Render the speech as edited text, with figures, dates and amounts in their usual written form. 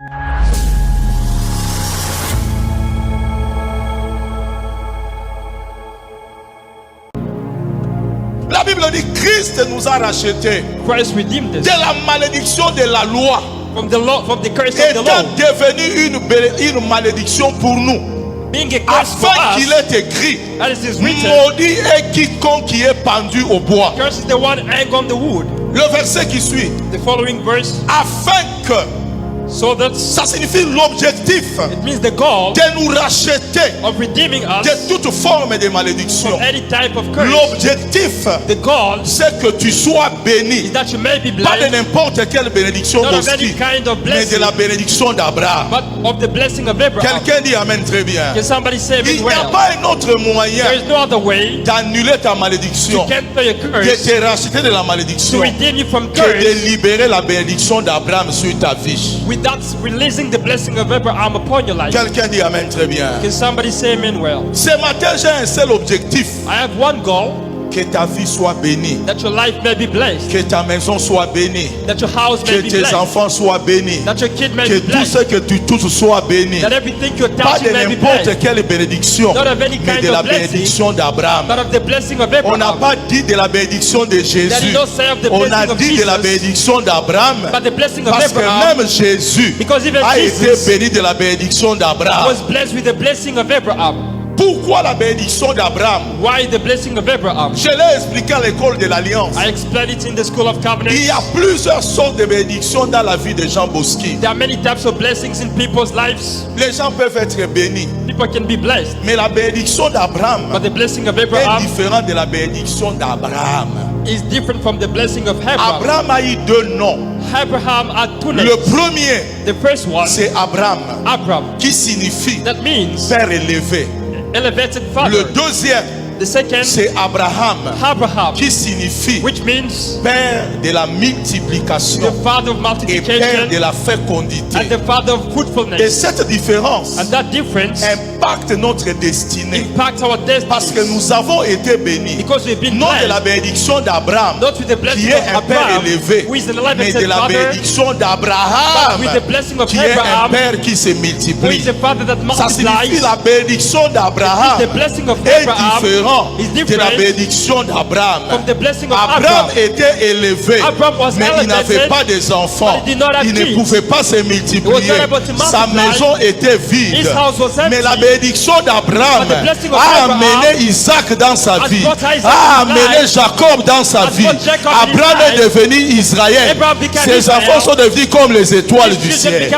La Bible dit Christ nous a rachetés Christ redeemed us de la malédiction de la loi, from the law, from the curse of the étant law, devenu une malédiction pour nous, being a curse for afin qu'il us. est écrit, As it is written, maudit est quiconque qui est pendu au bois. curse is the one hanged on the wood. Le verset qui suit, The following verse, afin que, so that ça signifie l'objectif it means the goal de nous racheter of redeeming us de toute forme de malédiction. from any type of curse. L'objectif, The goal c'est que tu sois béni, is that you may be pas de blessed, n'importe quelle bénédiction not of any bosquille, kind of mais de blessing, la bénédiction d'Abraham. but of the blessing of Abraham. Quelqu'un dit Amen très bien. Can somebody say Il it n'y a well? pas un autre moyen There is no other way d'annuler ta to malédiction, cancel your de curse, te racheter de la to malédiction, redeem you from que curse, de libérer la bénédiction d'Abraham sur ta vie. without releasing the blessing of Abraham upon your life. Quelqu'un dit Amen très bien. Can somebody say amen well? Ce matin, j'ai un seul objectif, I have one goal, que ta vie soit bénie, that your life may be blessed, que ta maison soit bénie, that your house may que be tes blessed, enfants soient bénis, that your kid may que be tout blessed, ce que tu touches soit béni. that everything you Pas touch de may be n'importe blessed, quelle bénédiction, not of any mais kind de la of blessing, bénédiction d'Abraham. but of the blessing of On n'a Abraham. pas dit de la bénédiction de That did Jésus, not say of the on a blessing of dit de la Jesus, bénédiction d'Abraham, but the blessing of parce que Abraham, même Jésus because even a été Jesus béni de la bénédiction d'Abraham. was blessed with the blessing of Abraham. Pourquoi la bénédiction d'Abraham? Why the blessing of Abraham? Je l'ai expliqué à l'école de l'Alliance. I explained it in the School of Covenant. Il y a plusieurs sortes de bénédictions dans la vie de Jean Bosqui. There are many types of blessings in people's lives. Les gens peuvent être bénis, People can be blessed, mais la bénédiction d'Abraham but the blessing of est Abraham différente de la bénédiction d'Abraham. is different from the blessing of Abraham. Abraham a eu deux noms. Abraham had two Le names. premier, The first one, c'est Abraham, Abraham, qui signifie that means père élevé. elevated Le father. deuxième, The second, c'est Abraham, Abraham, qui signifie which means père de la the multiplication father of et père multiplication de la fécondité. and the father of Et fruitfulness. cette différence And that difference impacte notre destinée, impacts our parce que destiny, nous avons été bénis, because we've been non de la blessed, bénédiction d'Abraham, not with the qui blessing est un of père Abraham, élevé, who is an mais de elevated la father, bénédiction but d'Abraham, with the blessing of qui est un Abraham, père qui se who multiplie. is a father that Ça signifie multiplies. la bénédiction d'Abraham The blessing of est Abraham différent is de la different bénédiction d'Abraham. from the blessing of Abraham Abraham. était élevé, Abraham was mais il n'avait elevated, pas des enfants. but he did not have Il ne kids. pouvait pas se multiplier. He was not able to Sa multiply. maison était vide. His house was empty. Mais la bénédiction d'Abraham But the blessing of a Abraham amené Isaac dans sa has vie, brought Isaac a in his amené life, Jacob dans sa has vie. brought Jacob in his Abraham est life. devenu Israël. Abraham became Ses Israel. enfants sont devenus comme les étoiles His du children ciel. became